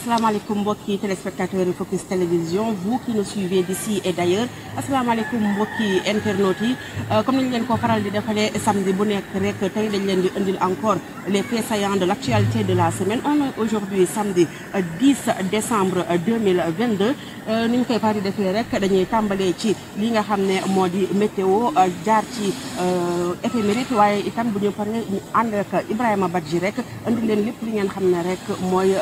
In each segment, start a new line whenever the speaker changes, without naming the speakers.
asalaamaaleykum mbokki téléspectateurs Focus Télévision vous qui nous suivez d'ici et d'ailleurs asalaamaaleykum mbokki internautes yi comme nañu leen ko faral di defalee samedi bu nekk rek tey dañ leen di indil encore les faits saillants de l'actualité de la semaine. On est aujourd'hui samedi 10 décembre 2022 ni ñu koy faral di defee rek dañuy tàmbalee ci li nga xam ne moo di météo jaar ci éphéméride waaye itam bu ñu paree ñu ànd ak Ibrahima Badji rek indi leen lépp li ngeen xam ne rek mooy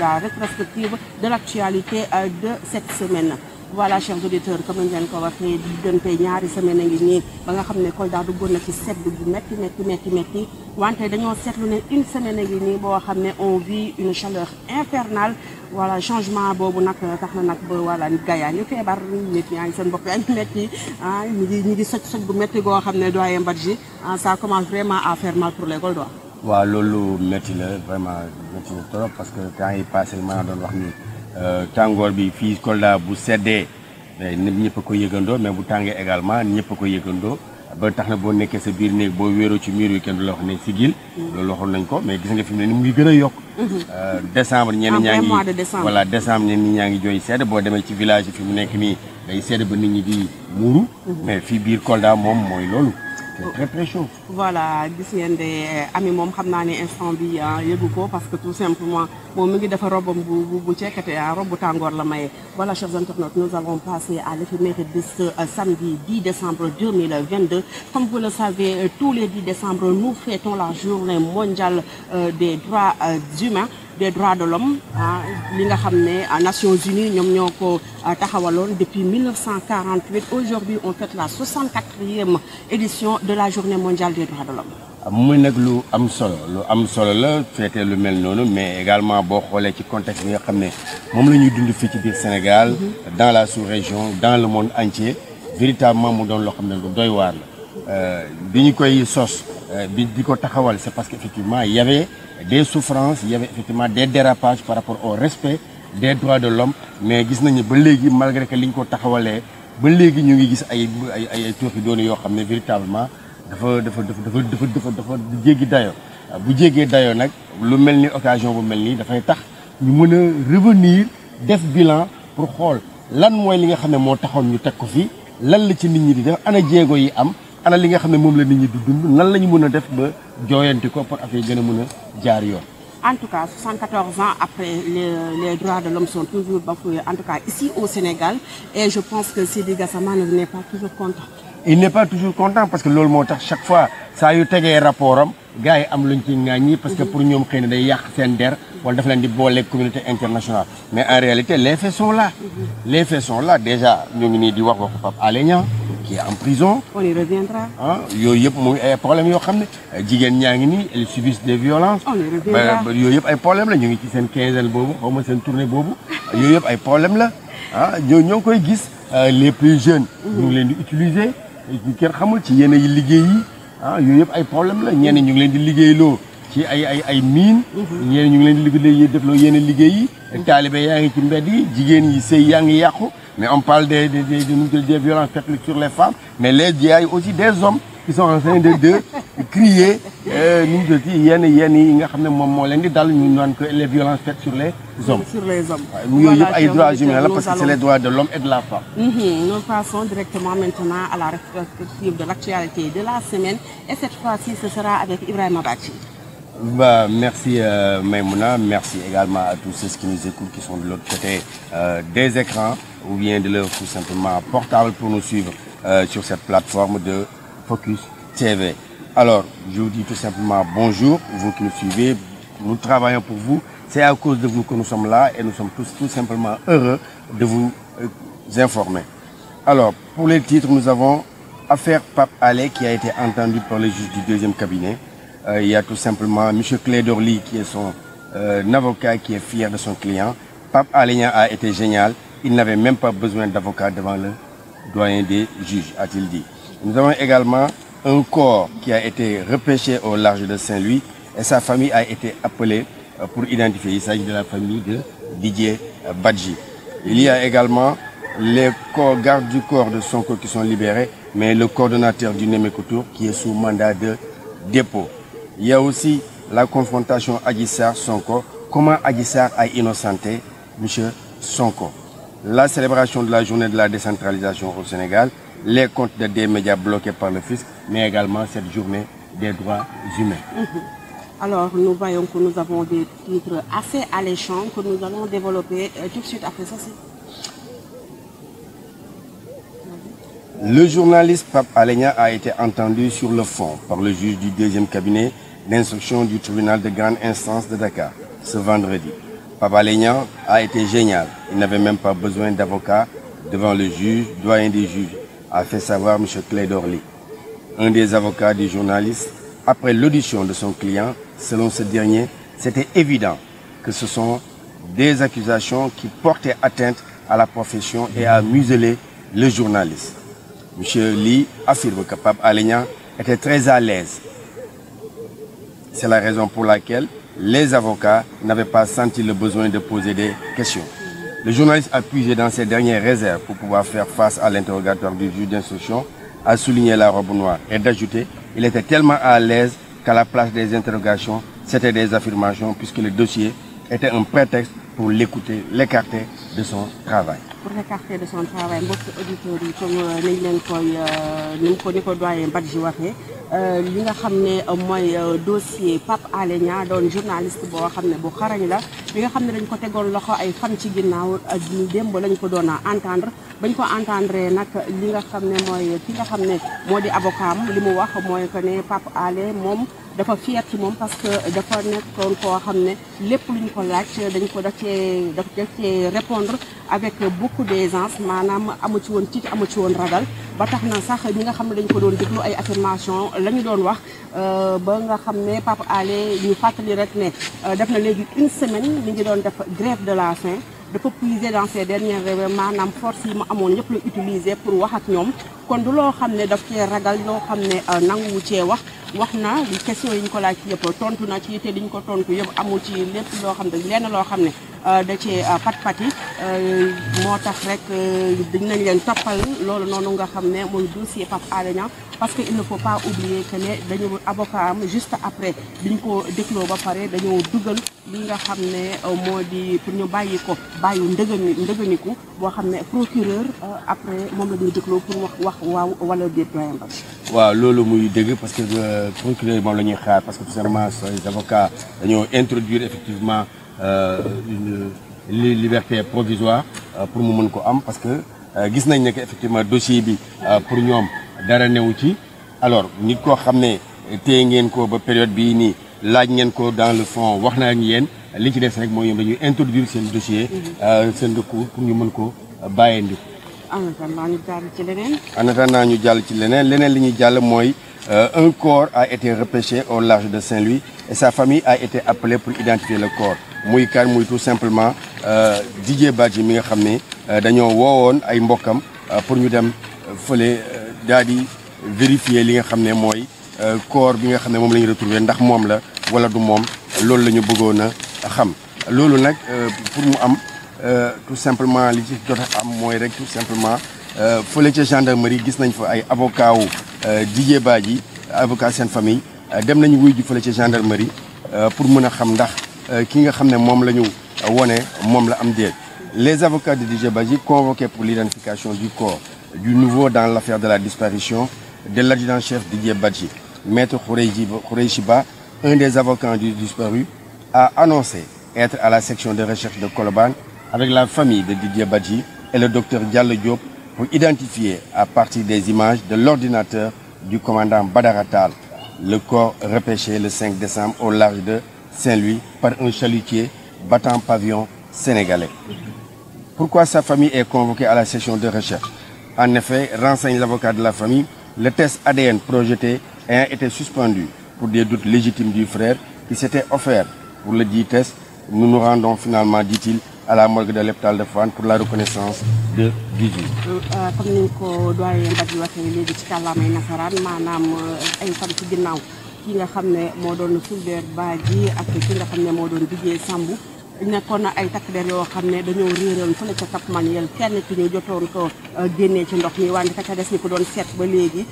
la rétrospective de l'actualité de cette semaine. Voilà chers auditeurs comme ñu leen ko waxee diggante ñaari semaine a ngi nii ba nga xam ne Kolda duggoon na ci sedd bu métti wante dañoo seetlu ne une semaine a ngi nii boo xam ne on vit une chaleur infernale. Voilà changement boobu nag tax na nag ba voilà nit gaa yaa ngi feebar nit ñaa ngi seen bopp yaa ngi métti ñi ngi soj bu métti goo xam ne doyen Badji ça commence vraiment à faire mal pour les Goldois.
waaw loolu métti la vraiment métti na trop parce que temps yi passé maa doon wax ni tàngoor bi fii Kolda bu seddee ñëpp a ko yëgandoo mais bu tàngee également ñëpp a ko yëgandoo ba tax na boo nekkee sa biir néeg boo wéeroo ci mur wi kenn du la wax ne sigil loolu waxoon nañ ko mais gis nga fi mu ne ni mu ngi gën a yokk décembre ñenn ñaa ngi voilà décembre ñenn ñaa ngi jooy sedd boo demee ci village yi fi mu nekk nii day sedd ba nit ñi di muuru mais fii biir Kolda moom mooy loolu c'est très chaud.
Voilà gis ngeen de ami moom xam naa ne instant bi yëgu ko parce que tout simplement moom mi ngi dafa robam bu cekkate robu tàngoor la maye. Voilà chers internautes nous allons passer à l'éphéméride de ce samedi 10 décembre 2022. Comme vous le savez tous les 10 décembre nous fêtons la journée mondiale des droits humains. Des droits de l'homme li nga xam ne Nations Unies ñoom ñoo ko taxawaloon depuis 1948 aujourd'hui on fête la 64e édition de la journée mondiale des droits de l'homme.
muy nag lu am solo la feete lu mel noonu mais également boo xoolee ci contexte bi nga xam ne moom la ñuy dund fii ci biir Sénégal dans la sous-région dans le monde entier véritablement mu doon loo xam ne lu doy waar la bi ñu koy sos bi di ko taxawal c'est parce qu'effectivement il y avait des souffrances il y avait effectivement des dérapages par rapport au respect des droits de l'homme mais gis nañu ba léegi malgré que li ñu ko taxawalee ba léegi ñu ngi gis ay tooxi doone yoo xam ne véritablement dafa jéggi dayoo bu jéggee dayoo nag lu mel ni occasion bu mel nii dafay tax ñu mën a revenir def bilan pour xool lan mooy li nga xam ne moo taxoon ñu teg ko fi lan la ci nit ñi di def ana jéego yi am ana li nga xam ne moom la nit ñi di dund nan la ñu mën a def ba jooyanti ko pour affaire gën a mën a jaar yoon.
En tout cas 74 ans après les droits de l'homme sont toujours bafoués en tout cas ici au Sénégal et je pense que Seydi Gassama n'est pas toujours content.
Il n'est pas toujours content parce que loolu moo tax chaque fois saa yu tegee rapport am gars yi am luñ ci ŋaaññi parce que pour ñoom xëy na day yàq seen der wala dafa leen di boole communauté internationale mais en réalité les faits sont là. Les faits sont là déjà ñu ngi nii di wax waxu Pape Alé Niang qui est en prison.
On y reviendra.
Yooyu yëpp muy ay problèmes yoo xam ne jigéen ñaa ngi nii elles subissent des violences.
On y reviendra
yooyu yëpp ay problèmes la ñu ngi ci seen quinzaine boobu xaw ma seen tournée boobu yooyu yëpp ay problèmes la ñoo ngi koy gis les plus jeunes. ñu ngi leen di utiliser. kenn xamul ci yenn yi liggéey yi yooyu yëpp ay problème la ñenn ñu ngi leen di liggéeyloo ci ay mine ñenn ñu ngi leen di liggéey defloo yenn liggéey yi taalibe yaa ngi ci mbedd yi jigéen yi sëy yaa ngi yàqu mais on parle des violences faites sur les femmes mais il y a aussi des hommes qui sont en train de crier nu mu tuddati yenn yi nga xam ne moom moo leen di dal ñu naan que les violences faites sur les hommes.
Sur les hommes.
Yooyu yëpp ay droits humains la parce que c'est les droits de l'homme et de la femme.
Nous passons directement maintenant à la rétrospective de l'actualité de la semaine et cette fois-ci ce sera avec Ibrahima Badji.
Merci Maïmouna, merci également à tous ceux qui nous écoutent qui sont de l'autre côté des écrans ou bien de leur tout simplement portable pour nous suivre sur cette plateforme de Focus TV. Alors, je vous dis tout simplement bonjour, vous qui nous suivez, nous travaillons pour vous, c'est à cause de vous que nous sommes là et nous sommes tous tout simplement heureux de vous informer. Alors, pour les titres, nous avons affaire Pape Alé qui a été entendu par le juge du deuxième cabinet. Il y a tout simplement M. Clédor Ly qui est son avocat qui est fier de son client. Pape Alé Niang a été génial. Il n'avait même pas besoin d'avocat devant le doyen des juges, a-t-il dit. Nous avons également un corps qui a été repêché au large de Saint-Louis et sa famille a été appelée pour identifier. Il s'agit de la famille de Didier Badji. Il y a également les gardes du corps de Sonko qui sont libérés, mais le coordonnateur du Némékoutour qui est sous mandat de dépôt. Il y a aussi la confrontation Adji Sarr Sonko comment Adji Sarr a innocenté M. Sonko. La célébration de la journée de la décentralisation au Sénégal, les comptes des médias bloqués par le fisc, mais également cette journée des droits humains.
Alors, nous voyons que nous avons des titres assez alléchants que nous allons développer tout de suite après ça.
Le journaliste Pape Alé Niang a été entendu sur le fond par le juge du deuxième cabinet d'instruction du tribunal de grande instance de Dakar ce vendredi. Pape Alé Niang a été génial. Il n'avait même pas besoin d'avocat devant le juge, doyen des juges, a fait savoir M. Clédor Ly, un des avocats du journaliste. Après l'audition de son client, selon ce dernier, c'était évident que ce sont des accusations qui portaient atteinte à la profession et à museler le journaliste. M. Ly affirme que Pape Alé Niang était très à l'aise. C'est la raison pour laquelle les avocats n'avaient pas senti le besoin de poser des questions. Le journaliste a puisé dans ses dernières réserves pour pouvoir faire face à l'interrogatoire du juge d'instruction, a souligné la robe noire et d'ajouter qu'il était tellement à l'aise qu'à la place des interrogations, c'était des affirmations puisque le dossier était un prétexte pour l'écouter, l'écarter de son travail.
Pour l'écarter de son travail, mbokk auditeurs yi comme nañ leen koy ni ko doyen Badji waxee li nga xam ne mooy dossier Pape Alé Niang doon journaliste boo xam ne bu xarañ la li nga xam ne dañ ko tegoon loxo ay fan ci ginnaaw ak démb lañ ko doon entendre bañ ko entendre nag li nga xam ne mooy ki nga xam ne moo di avocat am li mu wax mooy que ne Pape Alé moom dafa fier ci moom parce que dafa nekkoon koo xam ne lépp lu ñu ko laaj dañ ko daf cee répondre avec beaucoup d'aisance maanaam amu ci woon tiit amu ci woon ragal ba tax na sax ñi nga xam ne dañ ko doon déglu ay affirmation la ñu doon wax ba nga xam ne Pape Alé ñu fàttali rek ne def na léegi une semaine li ngi doon def grève de la faim dafa puiser dans ces dernières réunions maanaam force yi mu amoon yëpp la utiliser pour wax ak ñoom kon du loo xam ne daf cee ragal loo xam ne nanguwu cee wax na li question yi ñu ko laaj ci yëpp tontu na ci te li ñu ko tontu yëpp amu ci lépp loo xam ne lenn loo xam ne da cee pat-pati moo tax rek dinañ leen toppal loolu noonu nga xam ne mooy dossier Pape Alé Niang parce que il ne faut pas oublier que ne dañu avocat am juste après bi ñu ko dégloo ba pare dañoo dugal li nga xam ne moo di pour ñu bàyyi ko bàyyi ndëganiku boo xam ne procureur après moom la ñuy dégloo pour wax waaw wala déet doyen ba.
waaw loolu muy dëgg parce que procureur moom la ñuy xaar parce que tout simplement les avocats dañoo introduire effectivement une liberté provisoire pour mu mën ko am parce que gis nañ ne que effectivement dossier bi pour ñoom dara newu ci alors nit koo xam ne téye ngeen ko ba période bii nii laaj ngeen ko dans le fond wax naa ak yéen li ci des rek mooy ñoom dañuy introduire seen dossier seen recours pour ñu mën ko bàyyeendi.
en attendant ñu jàll ci leneen.
en attendant ñu jàll ci leneen li ñuy jàll mooy un corps a été repêché au large de Saint-Louis et sa famille a été appelée pour identifier le corps muy kan muy tout simplement Didier Badji mi nga xam ne dañoo woowoon ay mbokkam pour ñu dem fële daal di vérifier li nga xam ne mooy corps bi nga xam ne moom la ñu retrouvé ndax moom la wala du moom loolu la ñu bëggoon a xam loolu nag pour mu am tout simplement li ci jot a am mooy rek tout simplement fële ca gendarmerie gis nañ fa ay avocat wu Didier Badji avocat seen famille dem nañu wuy ji fële ca gendarmerie pour mën a xam ndax ki nga xam ne moom la ñu wone moom la am déet. Les avocats de Didier Badji convoqués pour l'identification du corps du nouveau dans l'affaire de la disparition de l'adjudant-chef Didier Badji. Maître Khoureyssi Ba, un des avocats du disparu, a annoncé être à la section de recherche de Colobane avec la famille de Didier Badji et le docteur Diallo Diop pour identifier à partir des images de l'ordinateur du commandant Badara Tall le corps repêché le 5 décembre au large de Saint-Louis par un chalutier battant pavillon sénégalais. Pourquoi sa famille est convoquée à la section de recherche? En effet, renseigne l'avocat de la famille, le test ADN projeté ayant été suspendu pour des doutes légitimes du frère qui s'était offert pour le dit test. Nous nous rendons finalement, dit-il, à la morgue de l'hôpital de Fann pour la reconnaissance de Didier.
Comme ni ko doyen Badji waxee léegi ci kàllaamay nasaraan maanaam ay fan ci ginnaaw ki nga xam ne moo doon Fulbert Badji ak ki nga xam ne moo doon Didier Sambou nekkoon na ay takk der yoo xam ne dañoo réeroon fële ca Cap Manuel kenn ki ñu jotoon ko génnee ci ndox mi wante ka des ni ko doon seet ba léegi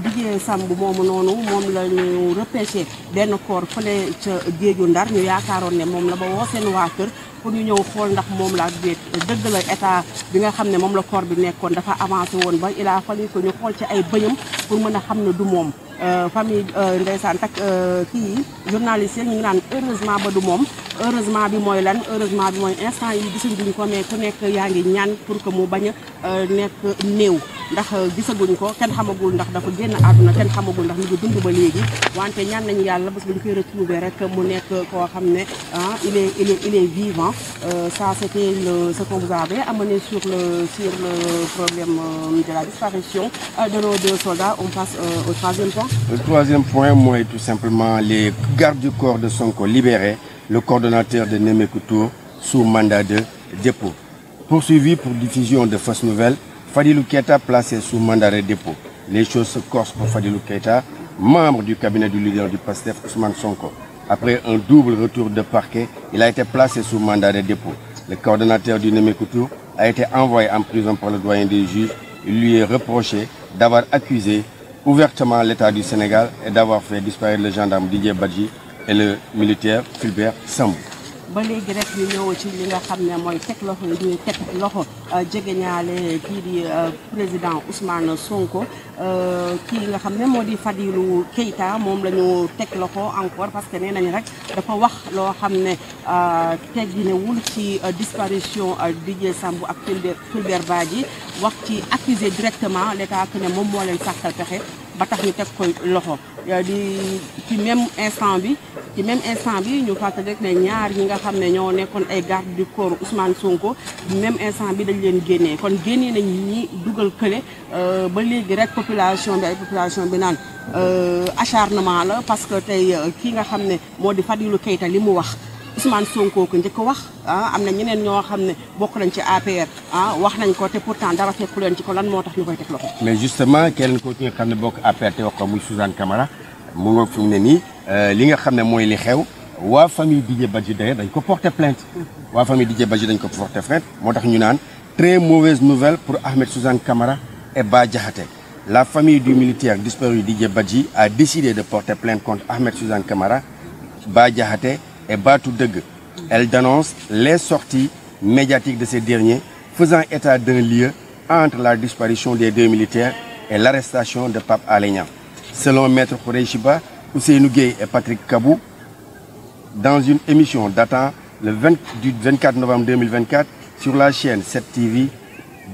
Didier Samb moomu noonu moom la ñu repêché benn corps fële ca géeju Ndar ñu yaakaaroon ne moom la ba woo seen waa kër pour ñu ñëw xool ndax moom la déet dëgg la état bi nga xam ne moom la corps bi nekkoon dafa avancé woon ba il a fallu que ñu xool ci ay bëñam pour mën a xam ne du moom famille ndeysaan tak kii journaliste yi ñu ngi naan heureusement ba du moom heureusement bi mooy lan heureusement bi mooy instant yi gisaguñ ko mais ku nekk yaa ngi ñaan pour que mu bañ a nekk néew ndax gisaguñ ko kenn xamagul ndax dafa génn àdduna kenn xamagul ndax mu ngi dund ba léegi wante ñaan nañu yàlla bés buñ koy retrouver rek mu nekk koo xam ne il est vivant ça c'était ce qu'on vous avait amené sur le problème de la disparition de nos deux soldats. On passe au troisième point.
Le troisième point, moi, est tout simplement les gardes du corps de Sonko libérés, le coordonnateur de Nemekou Tour sous mandat de dépôt. Poursuivi pour diffusion de fausses nouvelles, Fadilou Keita placé sous mandat de dépôt. Les choses se corsent pour Fadilou Keita, membre du cabinet du leader du PASTEF, Ousmane Sonko. Après un double retour de parquet, il a été placé sous mandat de dépôt. Le coordonnateur du Nemekou Tour a été envoyé en prison par le doyen des juges. Il lui est reproché d'avoir accusé ouvertement l'État du Sénégal et d'avoir fait disparaître le gendarme Didier Badji et le militaire Fulbert Sambou.
ba léegi rek ñu ñëw ci li nga xam ne mooy teg loxo yi ñuy teg loxo jegeñaale kii di président Ousmane Sonko kii nga xam ne moo di Fadilou Keita moom la ñu teg loxo encore parce que nee nañu rek dafa wax loo xam ne tegginewul ci disparition Didier Sambou ak Fulbert Badji wax ci accusé directement l'État que ne moom moo leen sàkkal pexe ba tax ñu teg koy loxo di ci même instant bi ñu fàttali rek ne ñaar ñi nga xam ne ñoo nekkoon ay garde du corps Ousmane Sonko même instant bi dañ leen génnee kon génnee nañ ñi dugal kële ba léegi rek population bi naan acharnement la parce que tey kii nga xam ne moo di Fadilou Keita li mu wax Ousmane Sonko ko njëkk wax am na ñeneen ñoo xam ne bokk nañ ci APR wax nañ ko te pourtant dara fekku leen ci ko lan moo tax ñu koy teg loxo.
mais justement kenn ko ci nga xam ne bokk APR te wax ko muy Suzanne Camara mu nga fi mu ne nii li nga xam ne mooy li xew waa famille Didier Badji d'ailleurs dañ ko porter plainte. waa famille Didier Badji dañ ko porter plainte moo tax ñu naan très mauvaise nouvelle pour Ahmed Suzanne Camara et Bah Diakhaté. La famille du militaire disparu Didier Badji a décidé de porter plainte contre Ahmed Suzanne Camara, Bah Diakhaté et Batou Deug. Elle dénonce les sorties médiatiques de ces derniers faisant état d'un lieu entre la disparition des deux militaires et l'arrestation de Pape Alé Niang. Selon Maître Khoureyssi Ba, Ousseynou Gueye et Patrick Kabou, dans une émission datant du 24 novembre 2024 sur la chaîne 7 TV,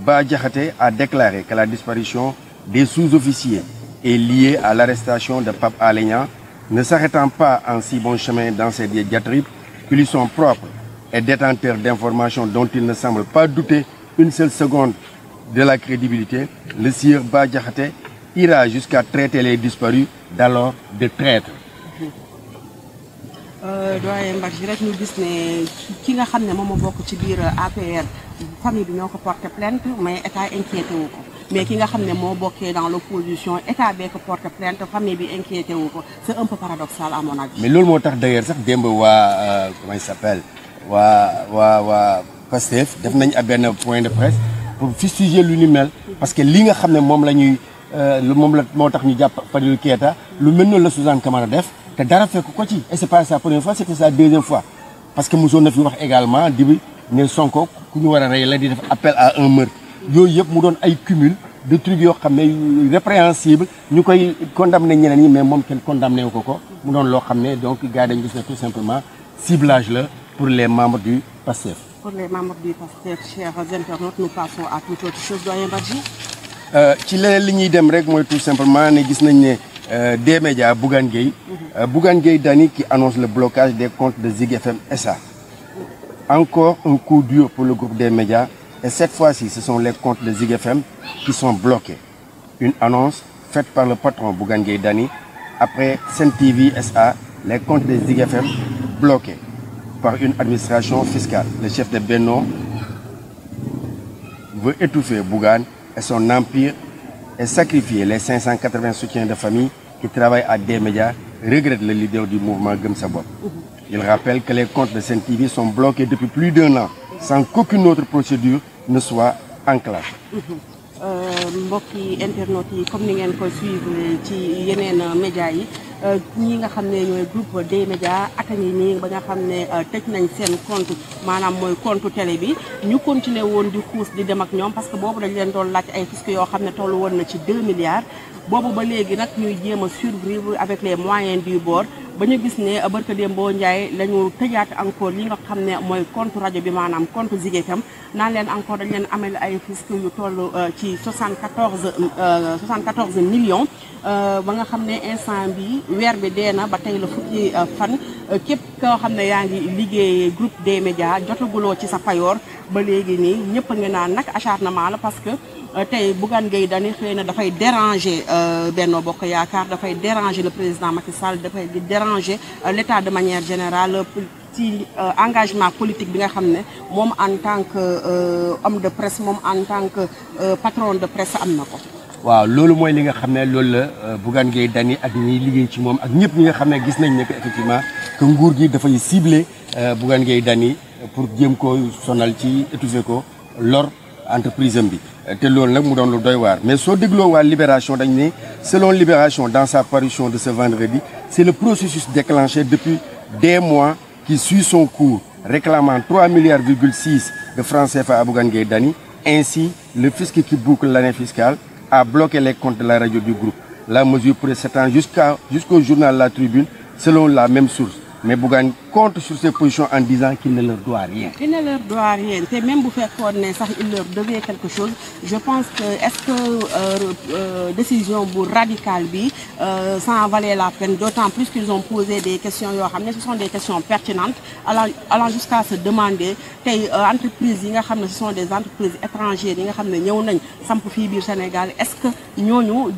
Bah Diakhaté a déclaré que la disparition des sous-officiers est liée à l'arrestation de Pape Alé Niang, ne s'arrêtant pas en si bon chemin dans ces diatribes qui lui sont propres et détenteurs d'informations dont il ne semble pas douter une seule seconde de la crédibilité. Le sieur Bah Diakhaté ira jusqu'à traiter les disparus d'alors de traîtres.
doyen Badji rek ñu gis ne ki nga xam ne moom moo bokk ci biir APR famille bi ñoo ko porté plainte mais état inquiété wu ko mais ki nga xam ne moo bokkee dans l'opposition état bee ko porté plainte famille bi inquiété wu ko c'est un peu paradoxal à mon avis.
mais loolu moo tax d'ailleurs sax démb waa comment il s'appelle waa Pastef def nañ benn point de presse pour fustiger lu ni mel parce que li nga xam ne moom la ñuy moom la moo tax ñu jàpp Fadilou Keita lu mel noonu la Suzanne Camara def te dara fekk ko ci et c'est pas sa première fois c'était sa deuxième fois parce que mosoon na fi wax également dibi ne Sonko ku ñu war a rey la di def appel à un meurtre yooyu yëpp mu doon ay cumul de trucs yoo xam ne répréhensible ñu koy condamné ñeneen ñi mais moom kenn condamné wu ko mu doon loo xam ne donc gars dañu gis ne tout simplement ciblage la pour les membres du PASTEF.
Pour les membres du PASTEF, chers internautes, nous passons à toute autre chose, doyen Badji.
ci leneen li ñuy dem rek mooy tout simplement ne gis nañ ne des médias Bougane Gueye Dany qui annonce le blocage des comptes de Zik FM SA. Encore un coup dur pour le groupe des médias et cette fois-ci ce sont les comptes de Zik FM qui sont bloqués. Une annonce faite par le patron Bougane Gueye Dany après Sen TV SA, les comptes de Zik FM bloqués par une administration fiscale. Le chef de Benno veut étouffer Bougane et son empire et sacrifier les 580 soutiens de famille qui travaillent à des médias, regrette le leader du mouvement Gëm Sa Bopp. Il rappelle que les comptes de Sen TV sont bloqués depuis plus d'1 an sans qu'aucune autre procédure ne soit enclenchée.
mbokki internautes yi comme ni ngeen ko suivre ci yeneen médias yi ñi nga xam ne ñooy groupe des médias at a ngi nii ba nga xam ne tëj nañ seen compte maanaam mooy compte télé bi ñu continuer woon di xuus di dem ak ñoom parce que boobu dañ leen doon laaj ay fisc yoo xam ne tollu woon na ci 2 milliards boobu ba léegi nag ñuy jéem a survivre avec les moyens du bord ba ñu gis ne barka Dembo Ndiaye la ñu tëjaat encore li nga xam ne mooy compte rajo bi maanaam compte Zik FM naan leen encore dañ leen amel ay fisc yu toll ci 74 millions ba nga xam ne instant bi weer bi dee na ba tey la fukki fan képp koo xam ne yaa ngi liggéey groupe des médias jotaguloo ci sa payoor ba léegi nii ñëpp a ngi naan nag acharnement la parce que tey Bougane Gueye Dany xëy na dafay déranger Benno Bokk Yaakaar dafay déranger le président Macky Sall dafay déranger l'État de manière générale ci engagement politique bi nga xam ne moom en tant que homme de presse moom en tant que patron de presse am na ko.
waaw loolu mooy li nga xam ne loolu la Bougane Gueye Dany ak ñiy liggéey ci moom ak ñëpp ñi nga xam ne gis nañ ne que effectivement que nguur gi dafay ciblé Bougane Gueye Dany pour jéem ko sonal ci étouffer ko lor entreprise am bi te loolu nag mu doon lu doy waar mais soo dégloo waa Libération dañ ne selon Libération dans sa parution de ce vendredi c'est le processus déclenché depuis des mois qui suit son cours réclamant 3,6 milliards de francs CFA à Bougane Gueye Dany. Ainsi, le fisc qui boucle l'année fiscale a bloqué les comptes de la radio du groupe. La mesure pourrait s'étendre jusqu'au journal La Tribune, selon la même source. Mais Bougane compte sur ses positions en disant qu'il ne leur doit rien.
Il ne leur doit rien. Et même vous faire il leur devait quelque chose. Je pense que est-ce que décision radicale ça en valait la peine, d'autant plus qu'ils ont posé des questions. Ce sont des questions pertinentes, allant jusqu'à se demander entreprises, ce sont des entreprises étrangères, Sénégal, est-ce que nous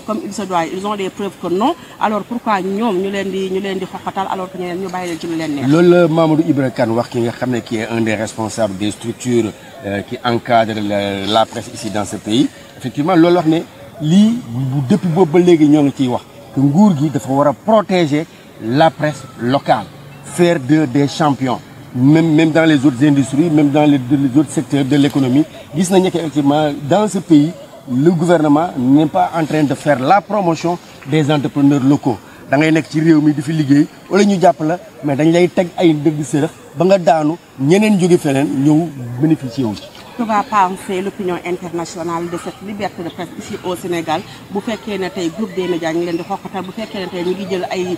comme il se doit? Ils ont des preuves que non. Alors pourquoi nous alors que ñu bàyyi ci lu leen neex.
loolu la Mamadou Ibra Kane wax ki nga xam ne qui est un des responsables des structures qui encadrent la presse ici dans ce pays effectivement loolu wax ne lii depuis boobu ba léegi ñoo ngi ciy wax que nguur gi dafa war a protéger la presse locale faire des champions même dans les autres industries même dans les autres secteurs de l'économie gis nañu que effectivement dans ce pays le gouvernement n'est pas en train de faire la promotion des entrepreneurs locaux. da ngay nekk ci réew mi di fi liggéey wala ñu jàpp la mais dañ lay teg ay dëgg sërëx ba nga daanu ñeneen jóge feneen ñëw bénéficier wu ci.
Que va penser l'opinion internationale de cette liberté de presse ici au Sénégal bu fekkee ne tey groupe des médias ñu leen di xoqatal bu fekkee ne tey ñu ngi jël ay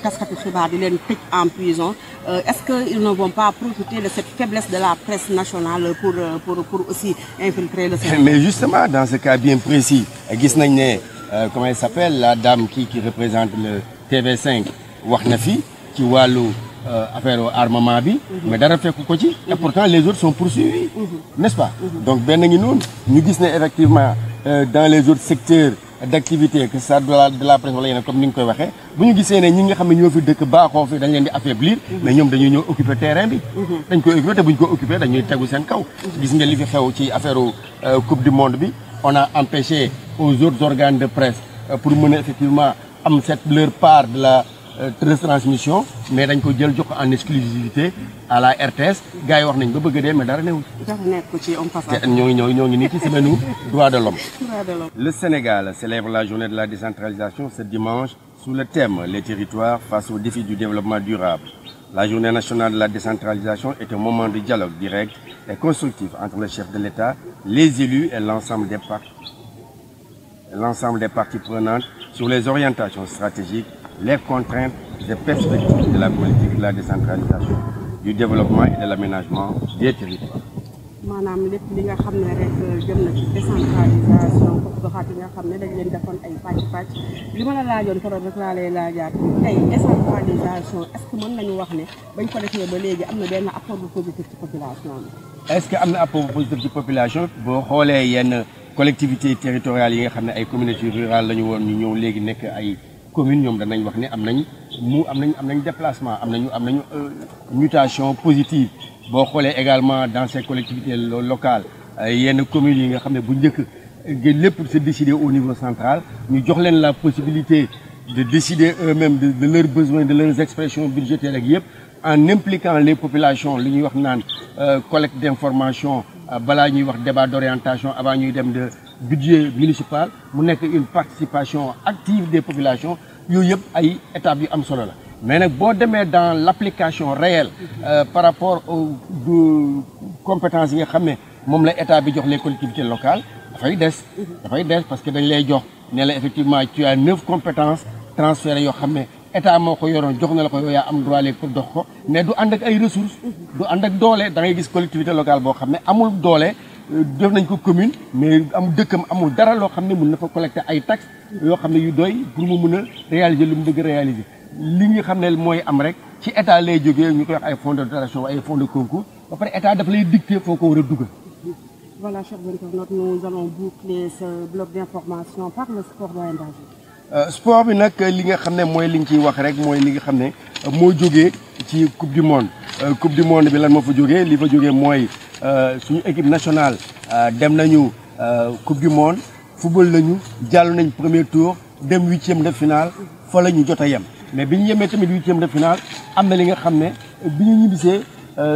taskatu xibaar di leen tëj en prison est-ce que ils ne vont pas profiter de cette faiblesse de la presse nationale pour aussi infiltrer le Sénégal?
Mais justement dans ce cas bien précis gis nañ ne comment elle s'appelle la dame qui représente le TV5 wax na fi ci wàllu affaire armement bi mais dara fekk ko ci et pourtant les autres sont poursuivis n'est-ce pas donc benn ngi noonu ñu gis ne effectivement dans les autres secteurs d'activité que ça de la presse wala yeneen comme ni nga koy waxee bu ñu gisee ne ñi nga xam ne ñoo fi dëkk baaxoo fi dañ leen di affaiblir mais ñoom dañuy ñëw occuper terrain bi dañ koy occuper te buñ ko occuper dañuy tegu seen kaw gis nga li fi xew ci affaire coupe du monde bi on a empêché aux autres organes de presse pour mener effectivement am leur part de la retransmission mais dañ ko jël jox ko en exclusivité à la RTS gars yi wax nañ ba bëgg a dee mais dara newul. ñoo ngi nii ci semaine droit de l'homme. Le Sénégal célèbre la journée de la décentralisation ce dimanche sous le thème les territoires face aux défis du développement durable. La journée nationale de la décentralisation est un moment de dialogue direct et constructif entre le chef de l'État, les élus et l'ensemble des parties prenantes sur les orientations stratégiques, les contraintes et perspectives de la politique de la décentralisation, du développement et de l'aménagement des territoires.
maanaam lépp li nga xam ne rek jëm na ci décentralisation goxaat yi nga xam ne dañ leen defoon ay pàcc li ma la laajoon keroog rek laa lay laajaat tey décentralisation est-ce que mën nañu wax ne bañ ko defee ba léegi am na benn apport bu positif ci population bi.
est-ce que am na apport bu positif ci population boo xoolee yenn collectivités territoriales yi nga xam ne ay communautés rurales la ñu woon ñu ñëw léegi nekk ay communes ñoom danañ wax ne am nañ déplacement am nañu mutation positive. boo xoolee également dans ces collectivités locales yenn communes yi nga xam ne bu njëkk lépp se décider au niveau central ñu jox leen la possibilité de décider eux-mêmes de leurs besoins, de leurs expressions budgétaires ak yëpp en impliquant les populations li ñuy wax naan collecte d'information balaa ñuy wax débat d'orientation avant ñuy dem de budget municipal mu nekk une participation active des populations yooyu yëpp ay étapes yu am solo la mais nag boo demee dans l'application réelle par rapport aux compétences yi nga xam ne moom la état bi jox les collectivités locales dafay des parce que dañ lay jox ne la effectivement tu as 9 compétences transférées yoo xam ne état moo ko yoroon jox na la ko yow yaa am droit léegi pour dox ko mais du ànd ak ay ressources du ànd ak doole da ngay gis collectivité locale boo xam ne amul doole def nañ ko commune mais am dëkkam amul dara loo xam ne mun na fa collecter ay taxes yoo xam ne yu doy pour mu mun a réaliser lu mu bëgg réaliser li nga xam ne mooy am rek ci état lay jógee ñu koy wax ay fonds de dotation ay fonds de concours ba pare état dafa lay dicter foo ko war a dugal.
Voilà, chers internautes, nous allons boucler ce bloc d'information par le sport doyen Badji.
Sport bi nag li nga xam ne mooy li ñu ciy wax rek mooy li nga xam ne moo jógee ci coupe du monde coupe du monde bi lan moo fa jógee li fa jógee mooy suñu équipe nationale dem nañu coupe du monde football nañu jàll nañ premier tour dem 8e de finale fa la ñu jot a yem mais bi ñu yemee tamit 8e de finale am na li nga xam ne bi ñu ñibbisee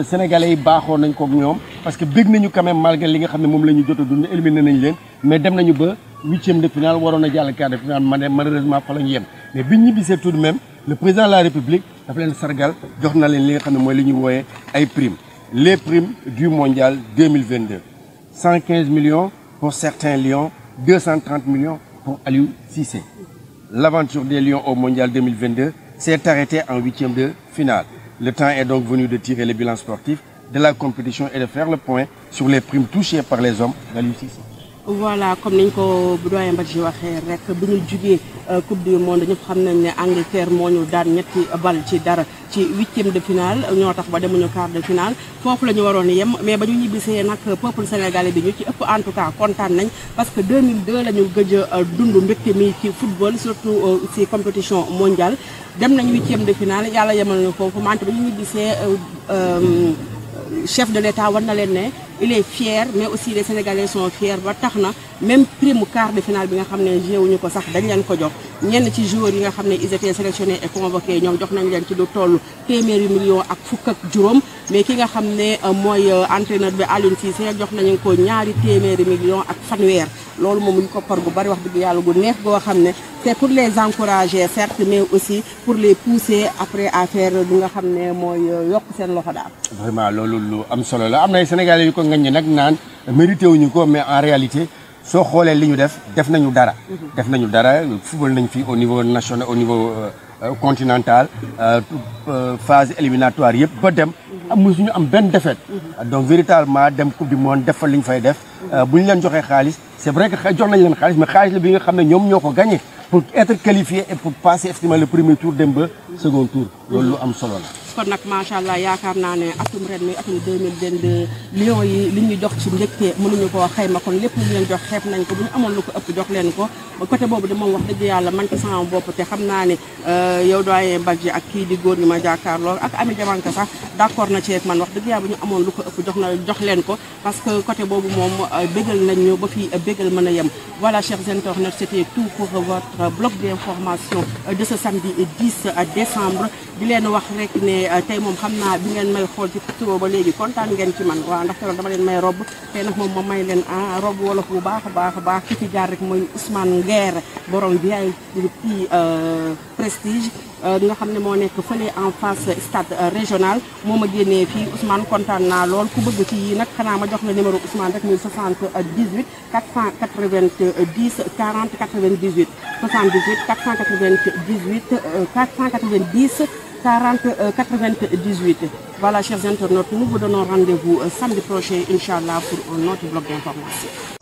Sénégalais yi baaxoon nañ ko ak ñoom parce que bég nañu quand même malgré li nga xam ne moom la ñu jot a dund éliminé nañ leen mais dem nañu ba 8e de finale waroon a jàll quart de finale malheureusement fa la ñu yem mais bi ñu ñibbisee tout de même le président de la République dafa leen sargal jox na leen li nga xam ne mooy li ñuy wooyee ay primes les primes du mondial 2022 115 millions pour certains lions 230 millions pour Aliou Cissé. L'aventure des lions au mondial 2022 s'est arrêtée en 8e de finale. Le temps est donc venu de tirer le bilan sportif de la compétition et de faire le point sur les primes touchées par les hommes d'Aliou Cissé.
Voilà, comme niñ ko doyen Badji waxee rek bu ñu jugee coupe du monde ñëpp xam nañ ne Angleterre moo ñu daan ñetti bal ci dara ci 8e de finale ñoo tax ba demuñu quart de finale foofu la ñu waroon yem mais ba ñu ñibbisee nag peuple sénégalais bi ñu ci ëpp en tout cas kontaan nañ parce que 2002 la ñu gëj a dund mbégte mi ci football surtout ci compétition mondiale dem nañ 8e de finale yàlla yemal ñu foofu wante ba ñu ñibbisee chef de l'État war na leen ne il est fier mais aussi les Sénégalais sont fiers ba tax na même prime quart de finale bi nga xam ne jéewuñu ko sax dañ leen ko jox ñenn ci joueurs yi nga xam ne ils étaient sélectionnés et convoqués ñoom jox nañ leen ci lu toll téeméeri millions ak fukk ak juróom mais ki nga xam ne mooy entraîneur bi Aliou Cissé jox nañu ko ñaari téeméeri millions ak fanweer loolu moom ñu ko par bu bari wax dëgg yàlla gu neex goo xam ne c'est pour les encourager certes mais aussi pour les pousser après à faire li nga xam ne mooy yokk seen loxo daal.
Vraiment loolu lu am solo la am na ay Sénégalais yu ko ngañ nag naan mérité wuñu ko mais en réalité soo xoolee li ñu def nañu dara. def nañu dara football nañ fi au niveau national au niveau continental phase éliminatoire yëpp ba dem. mosuñu am benn défaite. donc véritablement dem coupe du monde def fa li ñu fay def. bu ñu leen joxee xaalis c'est vrai que jox nañ leen xaalis mais xaalis la bi nga xam ne ñoom ñoo ko gagné pour être qualifié et pour passer effectivement le premier tour dem ba second tour loolu lu am solo la.
kon nag macha allah yaakaar naa ne atum ren mi atum 2022 Lions yi li ñuy jox ci mbégte mënuñu koo xayma kon lépp lu ñu leen jox xeeb nañ ko bu ñu amoon lu ko ëpp jox leen ko côté boobu de moom wax dëgg yàlla man ci sama bopp te xam naa ne yow doyen Badji ak kii di góor ñi ma jàkkaarloo ak Ami Diamanka sax d'accord na ci ak man wax dëgg yàlla bu ñu amoon lu ko ëpp jox leen ko parce que côté boobu moom bégal nañ ñu ba fii bégal mën a yem. Voilà chers internautes, c'était tout pour votre bloc d'information de ce samedi 10 décembre di leen wax rek ne tey moom xam naa bi ngeen may xool ci photo ba léegi kontaan ngeen ci man waaw ndaxte dama leen may rob tey nag moom ma may leen rob wolof bu baax a baax ki ci jaar rek mooy Ousmane Nguer borom VIP Prestige nga xam ne moo nekk fële en face stade régional moo ma génnee fii Ousmane kontaan naa lool ku bëgg ci yi nag xanaa ma jox la numéro Ousmane rek muy 78 490 40 98 78 498 490 40 98. Voilà chers internautes, nous vous donnons rendez-vous samedi prochain Inch'Allah pour un autre bloc d'information.